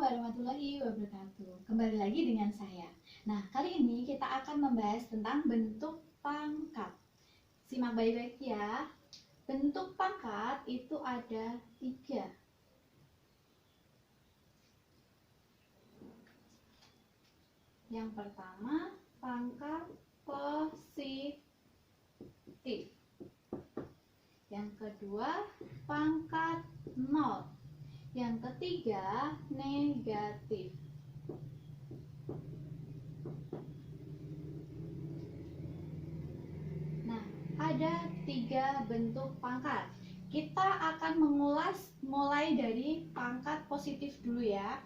warahmatullahi wabarakatuh. Kembali lagi dengan saya. Nah, kali ini kita akan membahas tentang bentuk pangkat. Simak baik-baik ya. Bentuk pangkat itu ada 3. Yang pertama, pangkat positif. Yang kedua, pangkat nol. Yang ketiga, negatif. Nah, ada 3 bentuk pangkat. Kita akan mengulas mulai dari pangkat positif dulu ya.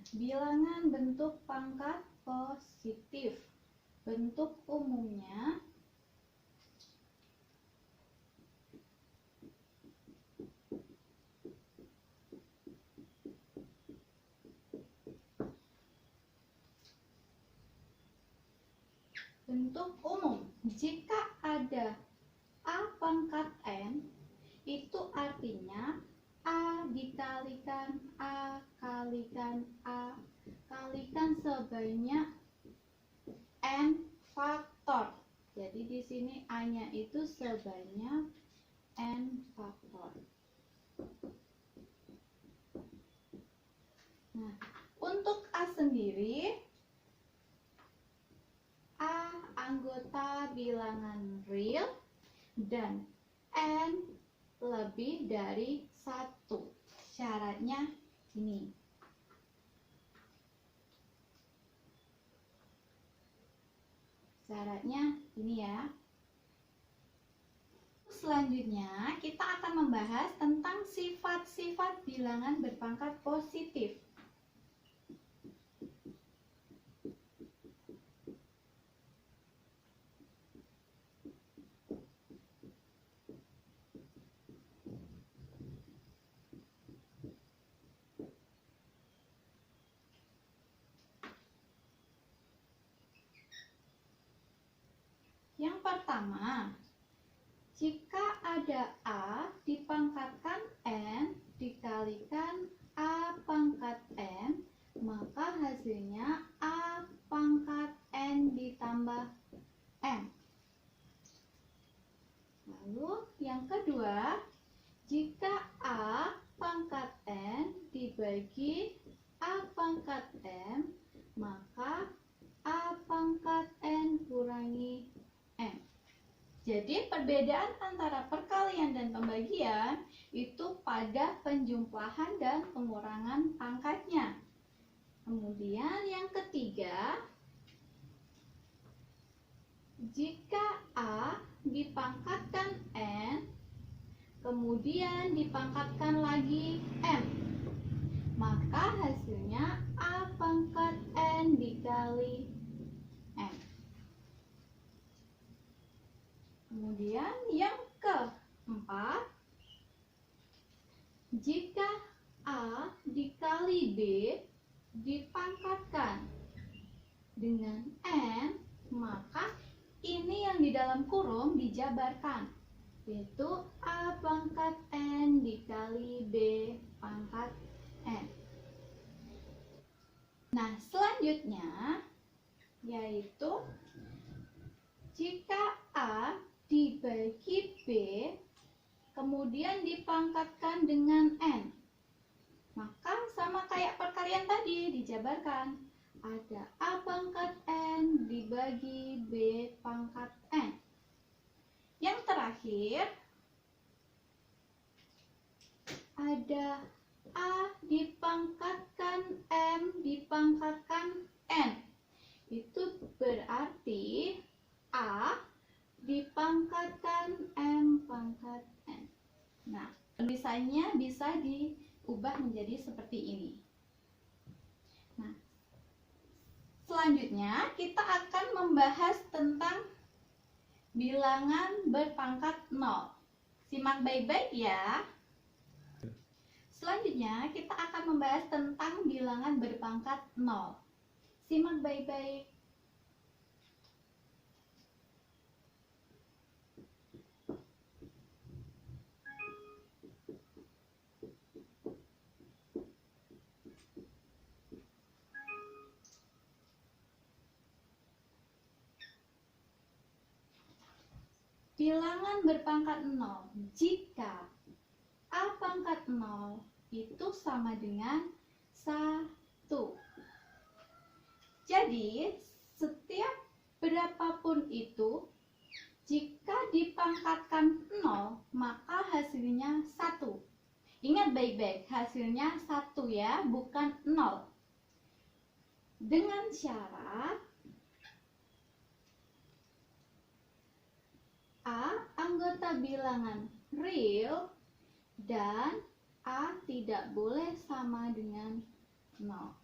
Bilangan bentuk pangkat positif. Bentuk umumnya jika ada A pangkat N, itu artinya A dikalikan A kalikan A kalikan sebanyak N faktor. Jadi di sini A-nya itu sebanyak N faktor. Nah, untuk A sendiri, A anggota bilangan real dan N lebih dari 1. Syaratnya ini. Syaratnya ini ya. Selanjutnya kita akan membahas tentang sifat-sifat bilangan berpangkat positif. Yang pertama, jika ada A dipangkatkan N dikalikan A pangkat N, maka hasilnya A pangkat N ditambah N. Lalu yang kedua, jika A pangkat N dibagi A pangkat M, maka A pangkat N kurangi N. Jadi perbedaan antara perkalian dan pembagian itu pada penjumlahan dan pengurangan pangkatnya. Kemudian yang ketiga, jika A dipangkatkan N, kemudian dipangkatkan lagi M, maka hasilnya A pangkat N dikali M. Kemudian yang keempat, jika A dikali B dipangkatkan dengan N, maka ini yang di dalam kurung dijabarkan, yaitu A pangkat N dikali B pangkat N. Nah, selanjutnya yaitu jika A dibagi B kemudian dipangkatkan dengan N, maka sama kayak perkalian tadi dijabarkan, ada A pangkat N dibagi B pangkat N. Yang terakhir ada A dipangkatkan M dipangkatkan N. Itu berarti A dipangkatkan M pangkat N. Nah, tulisannya bisa diubah menjadi seperti ini. Nah, selanjutnya kita akan membahas tentang bilangan berpangkat 0. Simak baik-baik ya. Selanjutnya kita akan membahas tentang bilangan berpangkat 0. Simak baik-baik. Bilangan berpangkat 0 jika A pangkat 0 itu sama dengan 1. Jadi, setiap berapapun itu, jika dipangkatkan 0, maka hasilnya 1. Ingat baik-baik, hasilnya 1 ya, bukan 0. Dengan syarat A anggota bilangan real dan A tidak boleh sama dengan 0.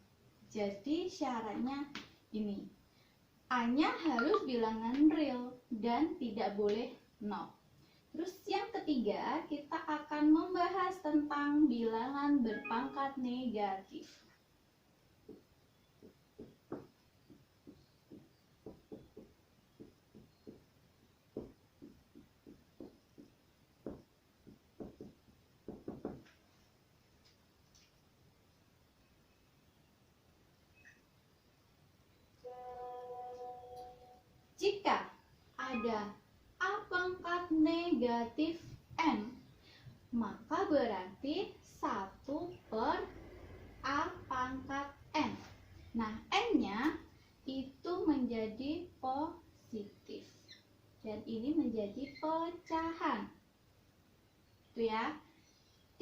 Jadi syaratnya ini, A-nya harus bilangan real dan tidak boleh 0. Terus yang ketiga, kita akan membahas tentang bilangan berpangkat negatif. Jika ada A pangkat negatif N, maka berarti 1 per A pangkat N. Nah, N-nya itu menjadi positif. Dan ini menjadi pecahan. Itu ya.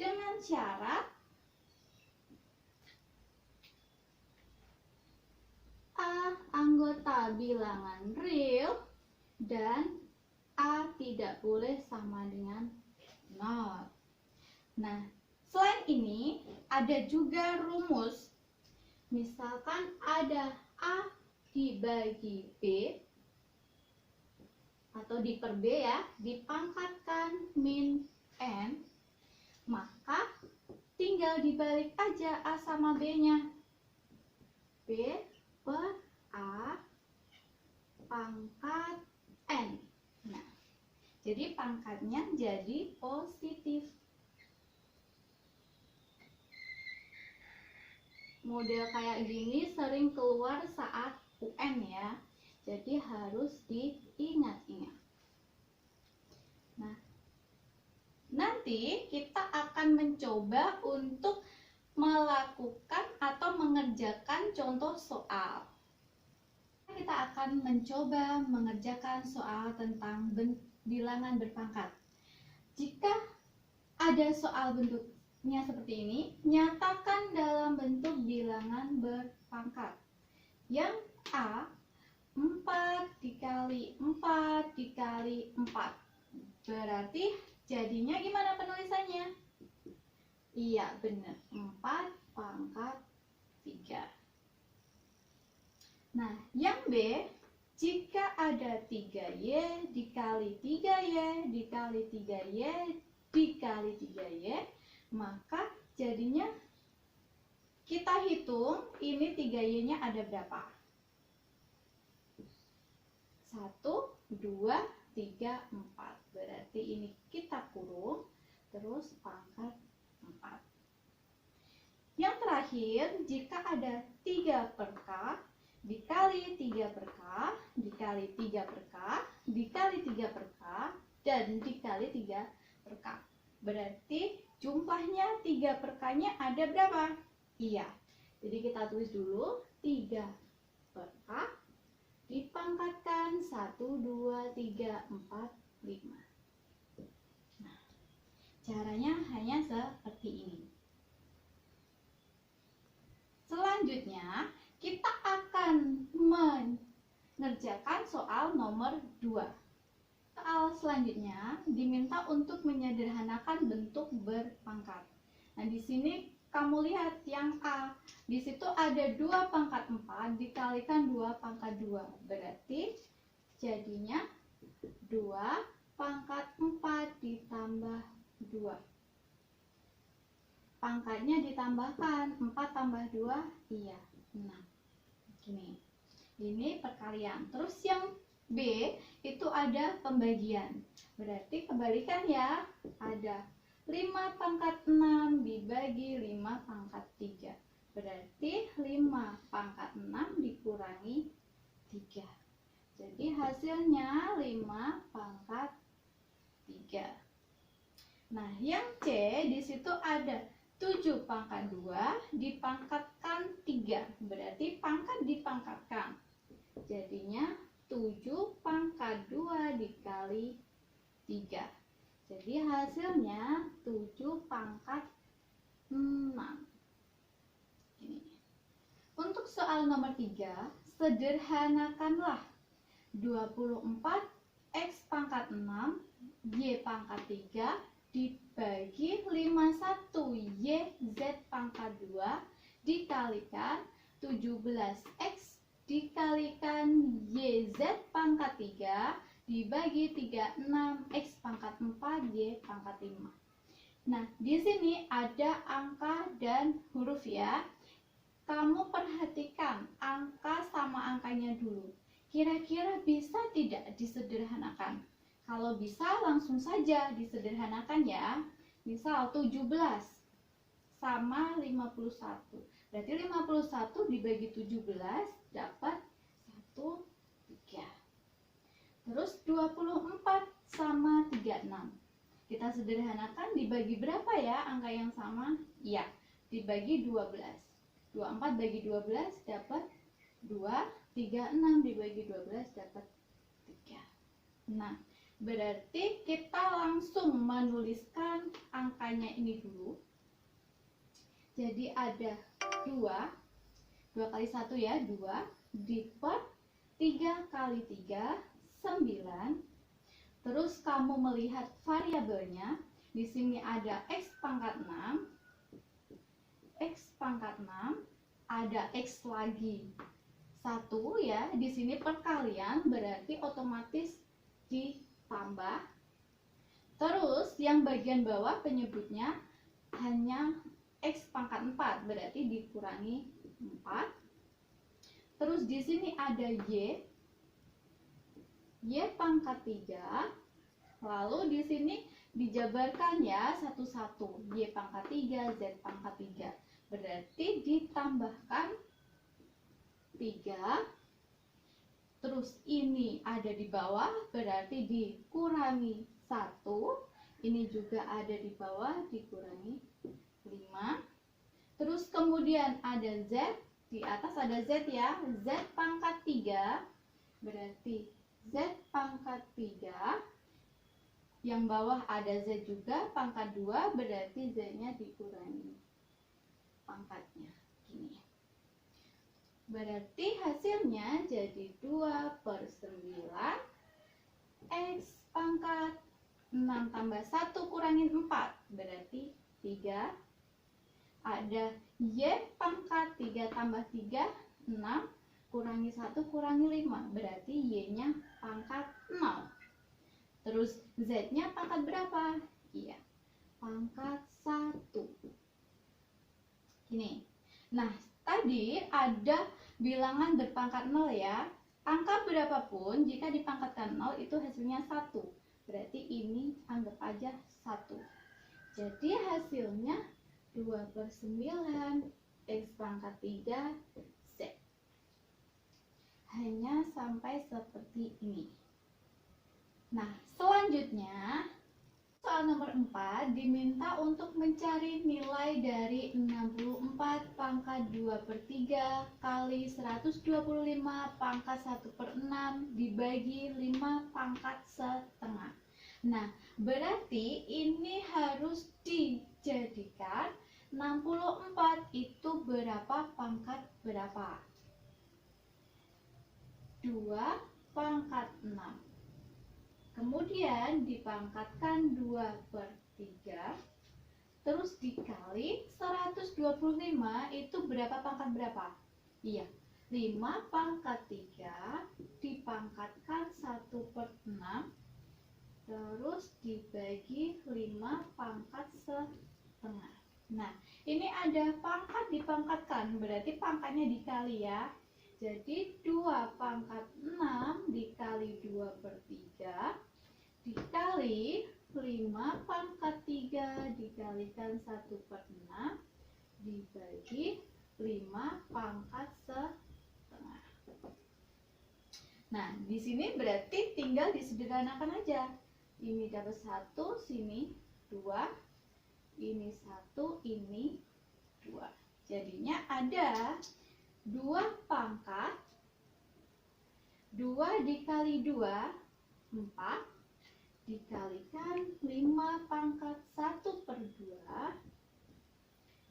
Dengan syarat A anggota bilangan real dan A tidak boleh sama dengan 0. Nah, selain ini ada juga rumus. Misalkan ada A dibagi B atau diper B ya, dipangkatkan min N, maka tinggal dibalik aja A sama B-nya. B per A pangkat N. Nah, jadi pangkatnya jadi positif. Model kayak gini sering keluar saat UN ya. Jadi harus diingat-ingat. Nah, nanti kita akan mencoba untuk melakukan atau mengerjakan contoh soal. Kita akan mencoba mengerjakan soal tentang bilangan berpangkat. Jika ada soal bentuknya seperti ini, nyatakan dalam bentuk bilangan berpangkat. Yang A 4 dikali 4 dikali 4. Berarti jadinya gimana penulisannya? Iya benar, 4 pangkat 3. Nah, yang B, jika ada 3Y dikali 3Y dikali 3Y dikali 3Y, maka jadinya kita hitung ini 3Y-nya ada berapa? 1, 2, 3, 4. Berarti ini kita kurung, terus pangkat 4. Yang terakhir, jika ada 3 per K dikali 3 per K dikali 3 per K dikali 3 per K dan dikali 3 per K, berarti jumlahnya 3 per K-nya ada berapa? Iya, jadi kita tulis dulu 3 per K dipangkatkan 1, 2, 3, 4, 5. Nah, caranya hanya seperti ini. Selanjutnya, kita akan mengerjakan soal nomor 2. Soal selanjutnya diminta untuk menyederhanakan bentuk berpangkat. Nah, di sini kamu lihat yang A. Di situ ada 2 pangkat 4 dikalikan 2 pangkat 2. Berarti jadinya 2 pangkat 4 ditambah 2. pangkatnya ditambahkan. 4 tambah 2, iya 6. Gini. Ini perkalian. Terus yang B itu ada pembagian. Berarti kebalikan ya. Ada 5 pangkat 6 dibagi 5 pangkat 3. Berarti 5 pangkat 6 dikurangi 3. Jadi hasilnya 5 pangkat 3. Nah, yang C di situ ada 7 pangkat 2 dipangkatkan 3. Berarti pangkat dipangkatkan. Jadinya 7 pangkat 2 dikali 3. Jadi hasilnya 7 pangkat 6. Ini. Untuk soal nomor 3, sederhanakanlah 24 X pangkat 6 Y pangkat 3 dibagi 51 Y Z pangkat 2 dikalikan 17X dikalikan YZ pangkat 3 dibagi 36X pangkat 4 Y pangkat 5. Nah, di sini ada angka dan huruf ya. Kamu perhatikan angka sama angkanya dulu. Kira-kira bisa tidak disederhanakan? Kalau bisa langsung saja disederhanakan ya. Misal 17 sama 51. Berarti 51 dibagi 17 dapat 1, 3. Terus 24 sama 36. Kita sederhanakan dibagi berapa ya angka yang sama? Iya, dibagi 12. 24 bagi 12 dapat 2, 36 dibagi 12 dapat 3. Nah, berarti kita langsung menuliskan angkanya ini dulu. Jadi ada 2 kali 1 ya, 2 diper 3 kali 3, 9. Terus kamu melihat variabelnya. Di sini ada X pangkat 6. X pangkat 6, ada X lagi 1 ya. Di sini perkalian berarti otomatis ditambah. Terus yang bagian bawah penyebutnya hanya X pangkat 4, berarti dikurangi 4. Terus di sini ada Y pangkat 3. Lalu di sini dijabarkan ya satu-satu. Y pangkat 3, Z pangkat 3. Berarti ditambahkan 3. Terus ini ada di bawah, berarti dikurangi 1. Ini juga ada di bawah, dikurangi 5. Terus kemudian ada Z. Di atas ada Z ya. Z pangkat 3. Berarti Z pangkat 3. Yang bawah ada Z juga, pangkat 2, berarti Z-nya dikurangi pangkatnya. Gini. Berarti hasilnya jadi 2/9 X pangkat 6 tambah 1 kurangin 4, berarti 3. Ada Y pangkat 3 tambah 3, 6, kurangi 1 kurangi 5, berarti Y-nya pangkat 0. Terus Z-nya pangkat berapa? Iya, pangkat 1. Gini. Nah, tadi ada bilangan berpangkat 0 ya. Angka berapapun jika dipangkatkan 0 itu hasilnya 1. Berarti ini anggap aja 1. Jadi hasilnya 2/9 X pangkat 3 Z. Hanya sampai seperti ini. Nah, selanjutnya soal nomor 4 diminta untuk mencari nilai dari 64 pangkat 2/3 kali 125 pangkat 1/6 dibagi 5 pangkat setengah. Nah, berarti ini harus dijadikan 64 itu berapa pangkat berapa? 2 pangkat 6. Kemudian dipangkatkan 2/3. Terus dikali 125 itu berapa pangkat berapa? Iya, 5 pangkat 3 dipangkatkan 1/6. Terus dibagi 5 pangkat setengah. Nah, ini ada pangkat dipangkatkan, berarti pangkatnya dikali ya. Jadi 2 pangkat 6 dikali 2/3 dikali 5 pangkat 3 dikalikan 1/6 dibagi 5 pangkat setengah. Nah, di sini berarti tinggal disederhanakan aja. Ini dapat 1, sini 2, ini 1, ini 2. Jadinya ada 2 pangkat 2 dikali 2, 4 dikalikan 5 pangkat 1/2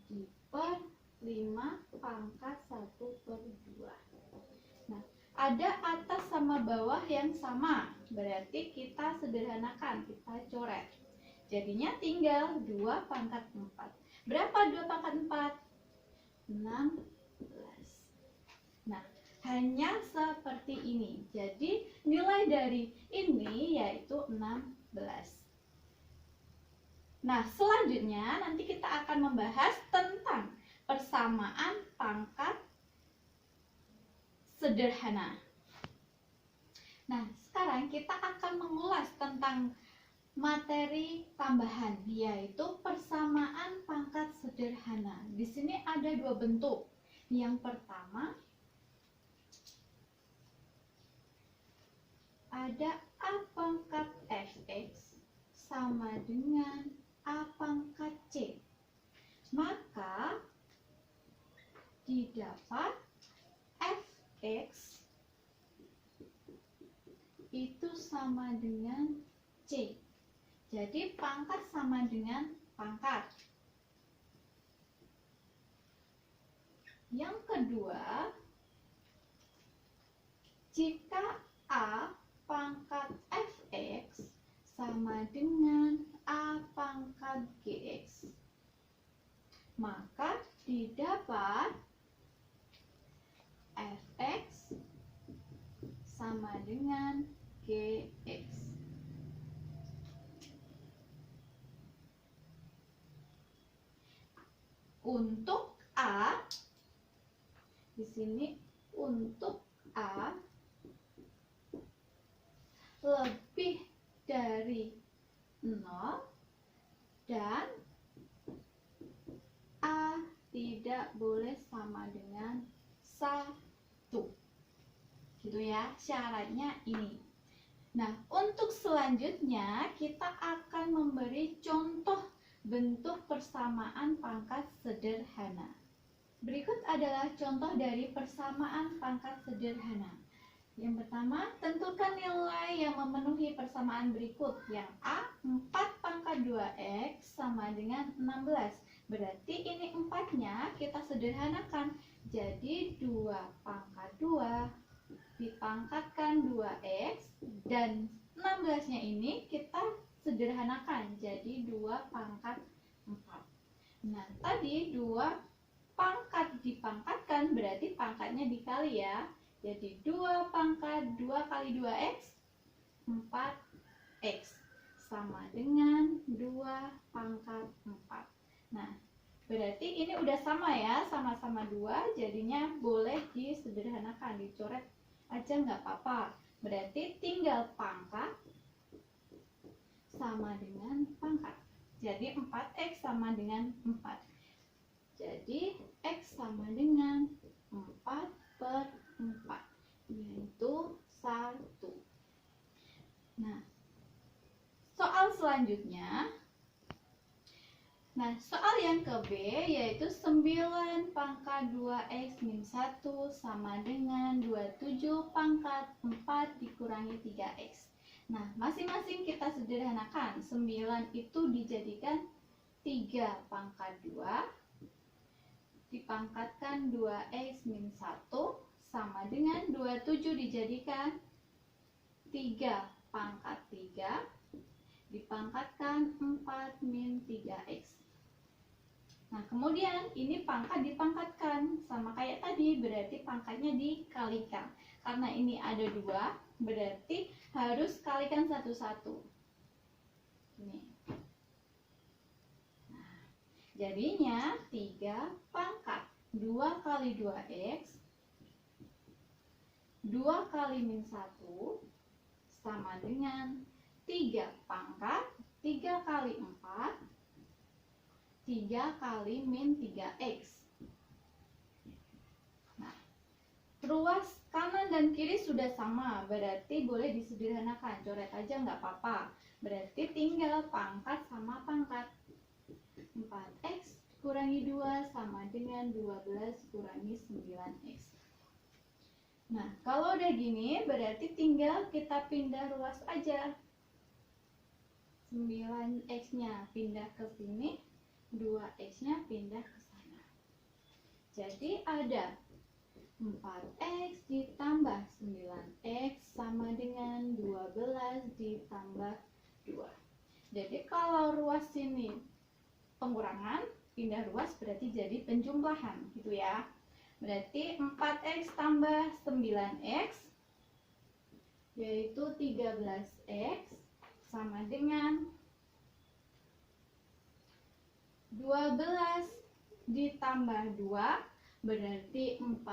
diper 5 pangkat 1/2. Nah, ada atas sama bawah yang sama, berarti kita sederhanakan, kita coret. Jadinya tinggal 2 pangkat 4. Berapa 2 pangkat 4? 16. Nah, hanya seperti ini. Jadi nilai dari ini yaitu 16. Nah, selanjutnya nanti kita akan membahas tentang persamaan pangkat sederhana. Nah, sekarang kita akan mengulas tentang materi tambahan, yaitu persamaan pangkat sederhana. Di sini ada 2 bentuk. Yang pertama ada A pangkat fx sama dengan A pangkat c. Maka didapat fx itu sama dengan c. Jadi pangkat sama dengan pangkat. Yang kedua, jika A pangkat fx sama dengan A pangkat gx, maka didapat fx sama dengan gx. Untuk A, di sini untuk A lebih dari 0 dan A tidak boleh sama dengan 1. Gitu ya, syaratnya ini. Nah, untuk selanjutnya kita akan memberi contoh bentuk persamaan pangkat sederhana. Berikut adalah contoh dari persamaan pangkat sederhana. Yang pertama, tentukan nilai yang memenuhi persamaan berikut. Yang A, 4 pangkat 2x sama dengan 16. Berarti ini 4-nya kita sederhanakan. Jadi 2 pangkat 2 dipangkatkan 2x dan 16-nya ini kita sederhanakan jadi 2 pangkat 4. Nah, tadi 2 pangkat dipangkatkan berarti pangkatnya dikali ya. Jadi 2 pangkat 2 kali 2x 4x sama dengan 2 pangkat 4. Nah, berarti ini udah sama ya, sama-sama 2, jadinya boleh disederhanakan, dicoret aja nggak apa-apa. Berarti tinggal pangkat sama dengan pangkat. Jadi 4x sama dengan 4. Jadi x sama dengan 4/4, yaitu 1. Nah, soal selanjutnya. Nah, soal yang ke B yaitu 9 pangkat 2x min 1 sama dengan 27 pangkat 4 dikurangi 3x. Nah, masing-masing kita sederhanakan. 9 itu dijadikan 3 pangkat 2 dipangkatkan 2x min 1 sama dengan 27 dijadikan 3 pangkat 3 dipangkatkan 4 min 3x. Nah, kemudian ini pangkat dipangkatkan sama kayak tadi, berarti pangkatnya dikalikan. Karena ini ada 2, berarti harus kalikan satu-satu. Ini. Nah, Jadinya 3 pangkat 2 kali 2x 2 kali min 1 sama dengan 3 pangkat 3 kali 4 3 kali min 3x. Nah, ruas kanan dan kiri sudah sama, berarti boleh disederhanakan, coret aja nggak apa-apa. Berarti tinggal pangkat sama pangkat. 4x kurangi 2 sama dengan 12 kurangi 9x. Nah, kalau udah gini berarti tinggal kita pindah ruas aja. 9x-nya pindah ke sini, 2x-nya pindah ke sana. Jadi ada 4x ditambah 9x sama dengan 12 ditambah 2. Jadi kalau ruas sini pengurangan, pindah ruas berarti jadi penjumlahan gitu ya. Berarti 4x tambah 9x yaitu 13x sama dengan 12 ditambah 2 berarti 14.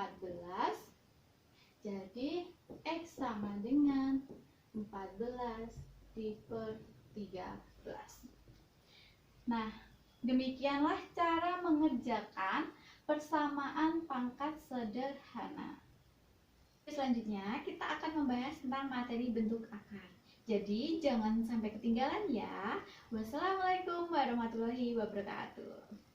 Jadi x sama dengan 14 diper 13. Nah, demikianlah cara mengerjakan persamaan pangkat sederhana. Selanjutnya kita akan membahas tentang materi bentuk akar. Jadi jangan sampai ketinggalan ya. Wassalamualaikum warahmatullahi wabarakatuh.